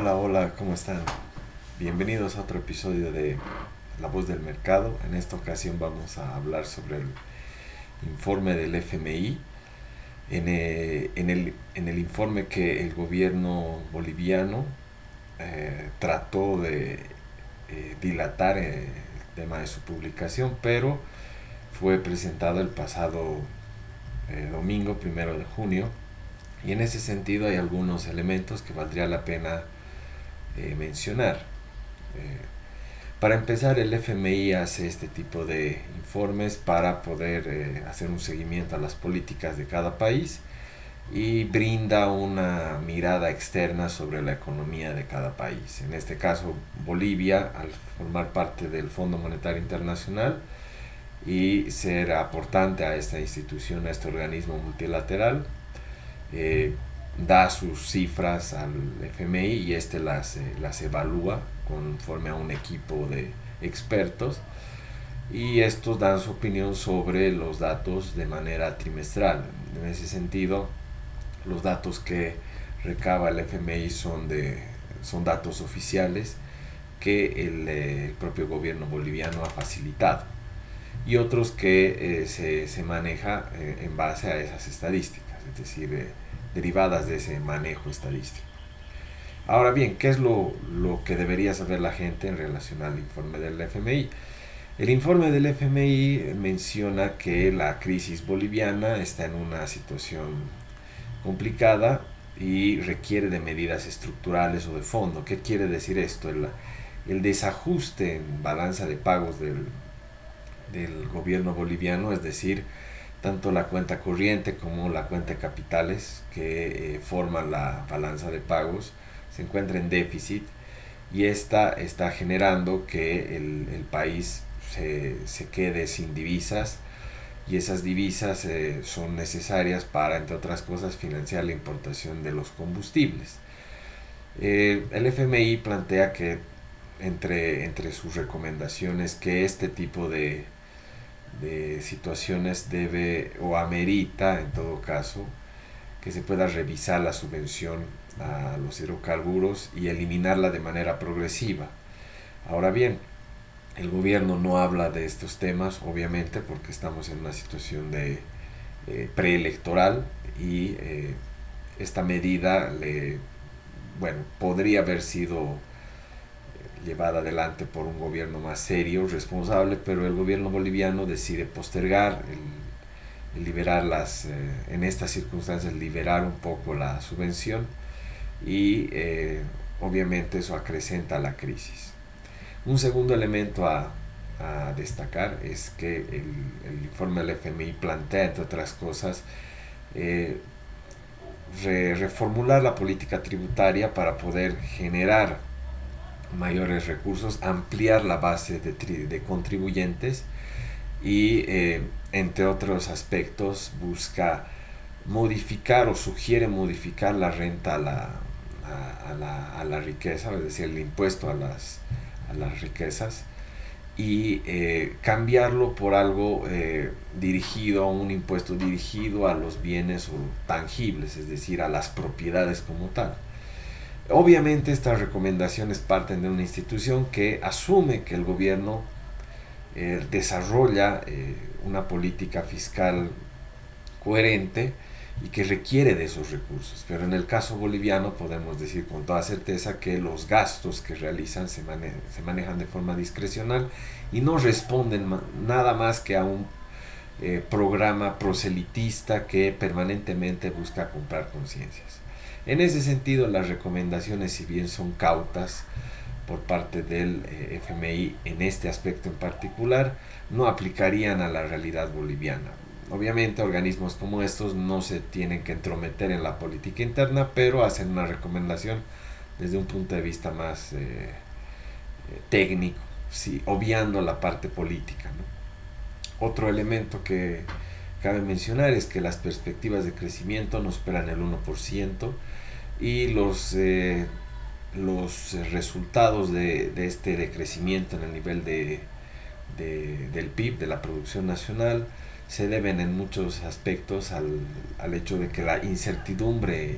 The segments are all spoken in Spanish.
Hola, hola, ¿cómo están? Bienvenidos a otro episodio de La Voz del Mercado. En esta ocasión vamos a hablar sobre el informe del FMI. En el informe que el gobierno boliviano trató de dilatar el tema de su publicación, pero fue presentado el pasado domingo, 1 de junio, y en ese sentido hay algunos elementos que valdría la pena mencionar. Eh, para empezar, el FMI hace este tipo de informes para poder hacer un seguimiento a las políticas de cada país y brinda una mirada externa sobre la economía de cada país. En este caso, Bolivia, al formar parte del Fondo Monetario Internacional y ser aportante a esta institución, a este organismo multilateral, eh, da sus cifras al FMI y este las evalúa conforme a un equipo de expertos, y estos dan su opinión sobre los datos de manera trimestral. En ese sentido, los datos que recaba el FMI son datos oficiales que el propio gobierno boliviano ha facilitado, y otros que se maneja en base a esas estadísticas, es decir, derivadas de ese manejo estadístico. Ahora bien, ¿qué es lo que debería saber la gente en relación al informe del FMI? El informe del FMI menciona que la crisis boliviana está en una situación complicada y requiere de medidas estructurales o de fondo. ¿Qué quiere decir esto? El desajuste en balanza de pagos del gobierno boliviano, es decir, tanto la cuenta corriente como la cuenta de capitales que forman la balanza de pagos, se encuentra en déficit, y esta está generando que el país se quede sin divisas, y esas divisas son necesarias para, entre otras cosas, financiar la importación de los combustibles. El FMI plantea que entre sus recomendaciones que este tipo de situaciones debe o amerita, en todo caso, que se pueda revisar la subvención a los hidrocarburos y eliminarla de manera progresiva. Ahora bien, el gobierno no habla de estos temas, obviamente, porque estamos en una situación de preelectoral, y esta medida bueno, podría haber sido llevada adelante por un gobierno más serio, responsable, pero el gobierno boliviano decide postergar el liberar en estas circunstancias, liberar un poco la subvención, y obviamente eso acrecenta la crisis. Un segundo elemento a destacar es que el informe del FMI plantea, entre otras cosas, eh, reformular la política tributaria para poder generar mayores recursos, ampliar la base de contribuyentes, y entre otros aspectos busca modificar o sugiere modificar la renta a la riqueza, es decir, el impuesto a las riquezas, y cambiarlo por algo dirigido, un impuesto dirigido a los bienes tangibles, es decir, a las propiedades como tal. Obviamente estas recomendaciones parten de una institución que asume que el gobierno desarrolla una política fiscal coherente y que requiere de esos recursos. Pero en el caso boliviano podemos decir con toda certeza que los gastos que realizan se manejan de forma discrecional y no responden nada más que a un programa proselitista que permanentemente busca comprar conciencias. En ese sentido, las recomendaciones, si bien son cautas por parte del FMI en este aspecto en particular, no aplicarían a la realidad boliviana. Obviamente, organismos como estos no se tienen que entrometer en la política interna, pero hacen una recomendación desde un punto de vista más técnico, sí, obviando la parte política, ¿no? Otro elemento que cabe mencionar es que las perspectivas de crecimiento no superan el 1%, y los resultados de este decrecimiento en el nivel del PIB, de la producción nacional, se deben en muchos aspectos al hecho de que la incertidumbre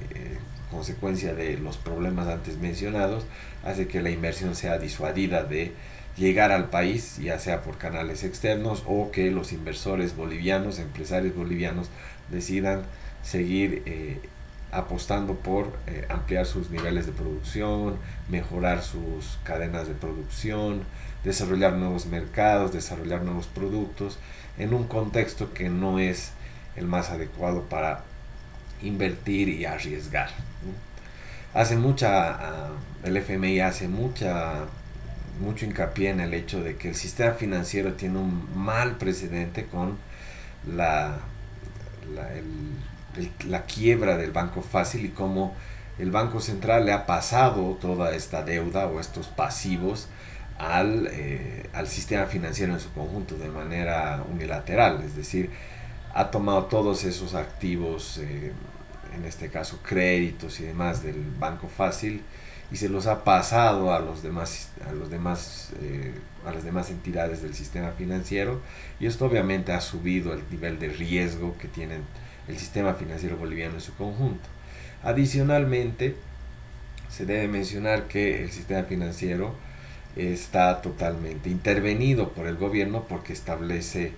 consecuencia de los problemas antes mencionados, hace que la inversión sea disuadida de llegar al país, ya sea por canales externos o que los inversores bolivianos, empresarios bolivianos, decidan seguir apostando por ampliar sus niveles de producción, mejorar sus cadenas de producción, desarrollar nuevos mercados, desarrollar nuevos productos, en un contexto que no es el más adecuado para invertir y arriesgar. El FMI hace mucho hincapié en el hecho de que el sistema financiero tiene un mal precedente con la, la quiebra del Banco Fácil y cómo el Banco Central le ha pasado toda esta deuda o estos pasivos al sistema financiero en su conjunto de manera unilateral, es decir, ha tomado todos esos activos, en este caso créditos y demás del Banco Fácil, y se los ha pasado a las demás entidades del sistema financiero, y esto obviamente ha subido el nivel de riesgo que tiene el sistema financiero boliviano en su conjunto. Adicionalmente, se debe mencionar que el sistema financiero está totalmente intervenido por el gobierno porque establece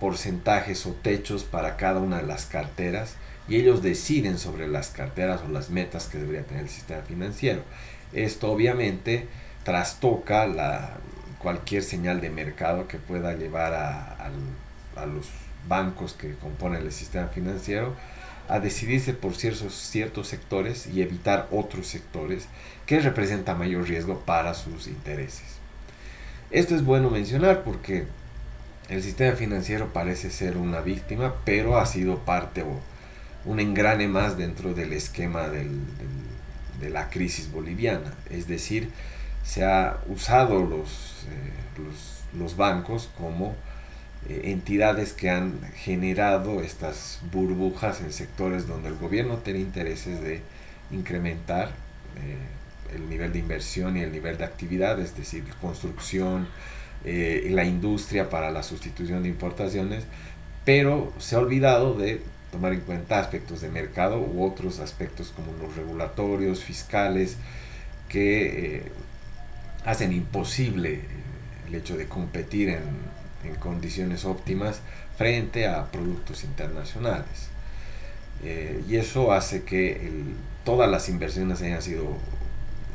porcentajes o techos para cada una de las carteras, y ellos deciden sobre las carteras o las metas que debería tener el sistema financiero. Esto obviamente trastoca cualquier señal de mercado que pueda llevar a los bancos que componen el sistema financiero a decidirse por ciertos sectores y evitar otros sectores que representan mayor riesgo para sus intereses. Esto es bueno mencionar porque el sistema financiero parece ser una víctima, pero ha sido parte o un engrane más dentro del esquema de la crisis boliviana. Es decir, se ha usado los bancos como entidades que han generado estas burbujas en sectores donde el gobierno tiene intereses de incrementar el nivel de inversión y el nivel de actividad, es decir, construcción, la industria para la sustitución de importaciones, pero se ha olvidado de tomar en cuenta aspectos de mercado u otros aspectos como los regulatorios, fiscales, que hacen imposible el hecho de competir en condiciones óptimas frente a productos internacionales. Y eso hace que todas las inversiones hayan sido,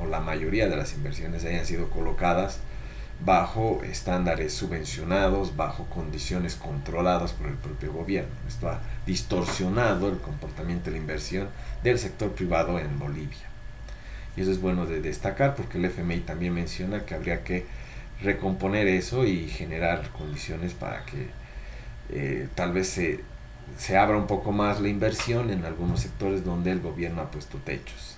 o la mayoría de las inversiones hayan sido colocadas bajo estándares subvencionados, bajo condiciones controladas por el propio gobierno. Esto ha distorsionado el comportamiento de la inversión del sector privado en Bolivia. Y eso es bueno de destacar porque el FMI también menciona que habría que recomponer eso y generar condiciones para que tal vez se abra un poco más la inversión en algunos sectores donde el gobierno ha puesto techos.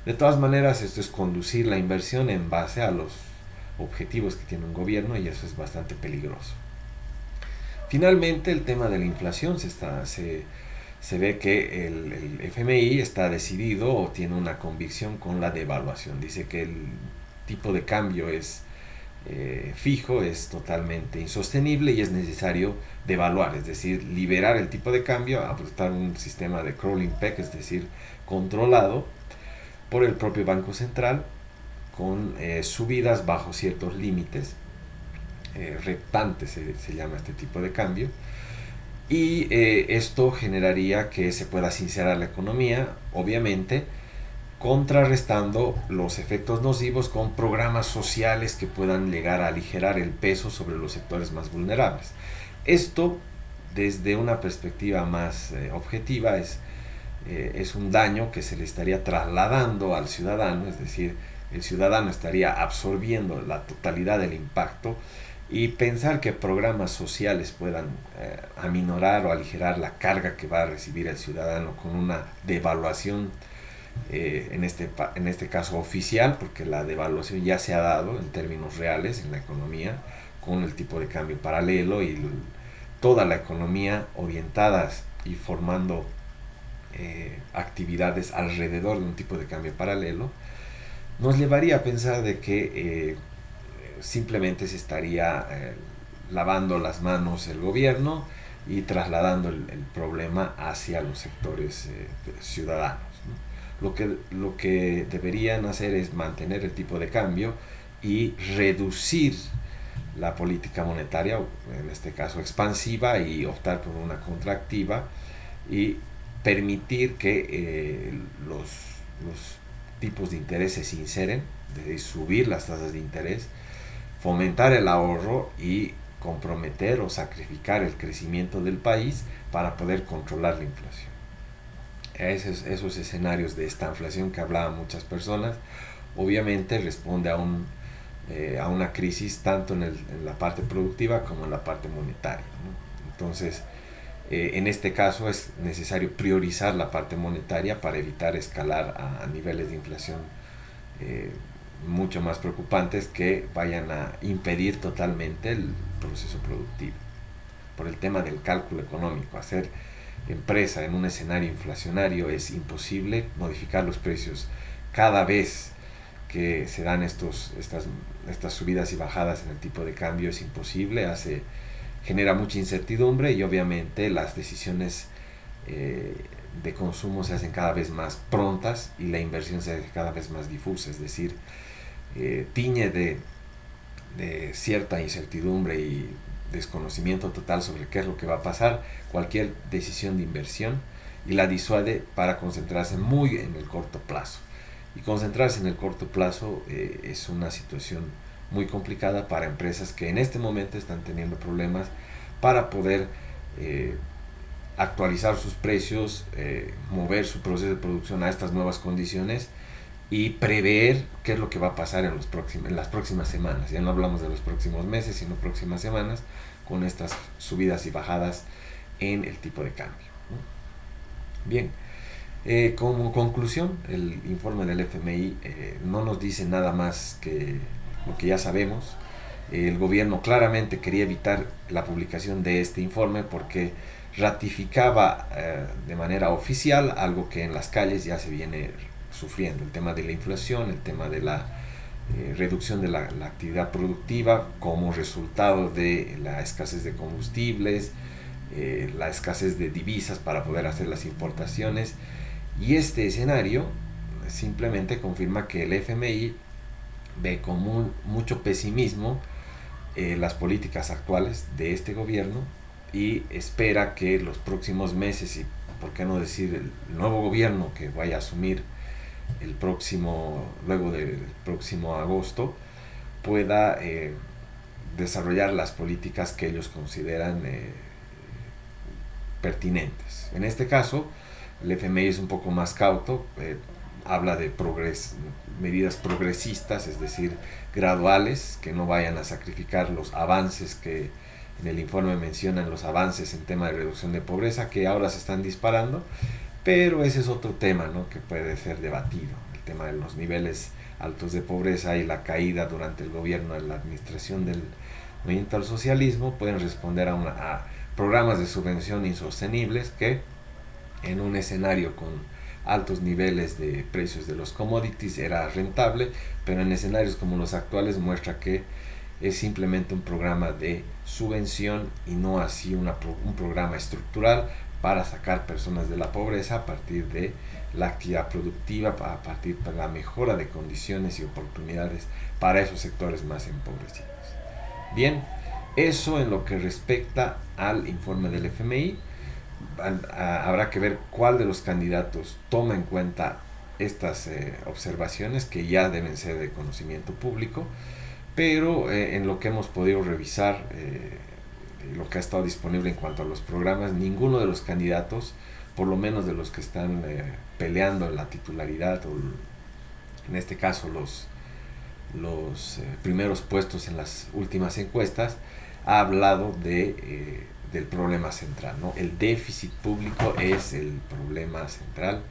De todas maneras, esto es conducir la inversión en base a los objetivos que tiene un gobierno, y eso es bastante peligroso. Finalmente, el tema de la inflación se ve que el FMI está decidido o tiene una convicción con la devaluación. Dice que el tipo de cambio es fijo, es totalmente insostenible y es necesario devaluar, es decir, liberar el tipo de cambio, adoptar un sistema de crawling peg, es decir, controlado por el propio Banco Central, con subidas bajo ciertos límites, reptantes se llama este tipo de cambio, y esto generaría que se pueda sincerar la economía, obviamente, contrarrestando los efectos nocivos con programas sociales que puedan llegar a aligerar el peso sobre los sectores más vulnerables. Esto, desde una perspectiva más objetiva, es un daño que se le estaría trasladando al ciudadano, es decir, el ciudadano estaría absorbiendo la totalidad del impacto, y pensar que programas sociales puedan aminorar o aligerar la carga que va a recibir el ciudadano con una devaluación, en este caso oficial, porque la devaluación ya se ha dado en términos reales en la economía con el tipo de cambio paralelo y toda la economía orientadas y formando actividades alrededor de un tipo de cambio paralelo, nos llevaría a pensar de que simplemente se estaría lavando las manos el gobierno y trasladando el problema hacia los sectores ciudadanos, lo que deberían hacer es mantener el tipo de cambio y reducir la política monetaria, en este caso expansiva, y optar por una contractiva y permitir que los tipos de interés se sinceren, de subir las tasas de interés, fomentar el ahorro y comprometer o sacrificar el crecimiento del país para poder controlar la inflación. Esos escenarios de esta inflación que hablaban muchas personas, obviamente responde a una crisis tanto en la parte productiva como en la parte monetaria, ¿no? Entonces, en este caso es necesario priorizar la parte monetaria para evitar escalar a niveles de inflación eh, mucho más preocupantes que vayan a impedir totalmente el proceso productivo. Por el tema del cálculo económico, hacer empresa en un escenario inflacionario es imposible, modificar los precios cada vez que se dan estas subidas y bajadas en el tipo de cambio es imposible, genera mucha incertidumbre y obviamente las decisiones de consumo se hacen cada vez más prontas y la inversión se hace cada vez más difusa, es decir, tiñe de cierta incertidumbre y desconocimiento total sobre qué es lo que va a pasar cualquier decisión de inversión y la disuade para concentrarse muy en el corto plazo. Y concentrarse en el corto plazo es una situación muy complicada para empresas que en este momento están teniendo problemas para poder actualizar sus precios, mover su proceso de producción a estas nuevas condiciones y prever qué es lo que va a pasar en las próximas semanas. Ya no hablamos de los próximos meses, sino próximas semanas, con estas subidas y bajadas en el tipo de cambio, ¿no? Bien, como conclusión, el informe del FMI no nos dice nada más que lo que ya sabemos. El gobierno claramente quería evitar la publicación de este informe porque ratificaba de manera oficial algo que en las calles ya se viene sufriendo, el tema de la inflación, el tema de la reducción de la actividad productiva como resultado de la escasez de combustibles, la escasez de divisas para poder hacer las importaciones, y este escenario simplemente confirma que el FMI ve con mucho pesimismo las políticas actuales de este gobierno y espera que los próximos meses y por qué no decir el nuevo gobierno que vaya a asumir luego del próximo agosto pueda desarrollar las políticas que ellos consideran pertinentes. En este caso, el FMI es un poco más cauto, habla de medidas progresistas, es decir, graduales, que no vayan a sacrificar los avances que en el informe mencionan, los avances en tema de reducción de pobreza, que ahora se están disparando, pero ese es otro tema, ¿no?, que puede ser debatido, el tema de los niveles altos de pobreza y la caída durante el gobierno de la administración del movimiento al socialismo pueden responder a programas de subvención insostenibles que en un escenario con altos niveles de precios de los commodities era rentable, pero en escenarios como los actuales muestra que es simplemente un programa de subvención y no así un programa estructural para sacar personas de la pobreza a partir de la actividad productiva, a partir de la mejora de condiciones y oportunidades para esos sectores más empobrecidos. Bien, eso en lo que respecta al informe del FMI. Habrá que ver cuál de los candidatos toma en cuenta estas observaciones que ya deben ser de conocimiento público, pero en lo que hemos podido revisar, lo que ha estado disponible en cuanto a los programas, ninguno de los candidatos, por lo menos de los que están peleando la titularidad o en este caso los primeros puestos en las últimas encuestas, ha hablado del problema central, ¿no? El déficit público es el problema central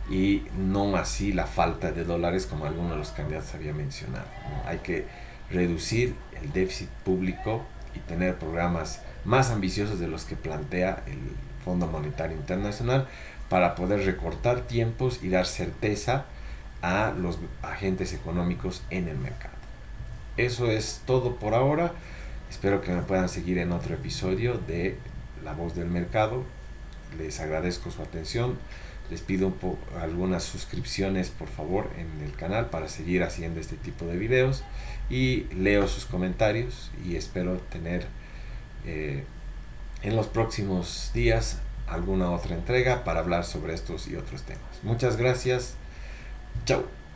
y no así la falta de dólares como algunos de los candidatos había mencionado, ¿no? Hay que reducir el déficit público y tener programas más ambiciosos de los que plantea el Fondo Monetario Internacional para poder recortar tiempos y dar certeza a los agentes económicos en el mercado. Eso es todo por ahora. Espero que me puedan seguir en otro episodio de La Voz del Mercado. Les agradezco su atención. Les pido algunas suscripciones por favor en el canal para seguir haciendo este tipo de videos, y leo sus comentarios y espero tener en los próximos días alguna otra entrega para hablar sobre estos y otros temas. Muchas gracias. Chao.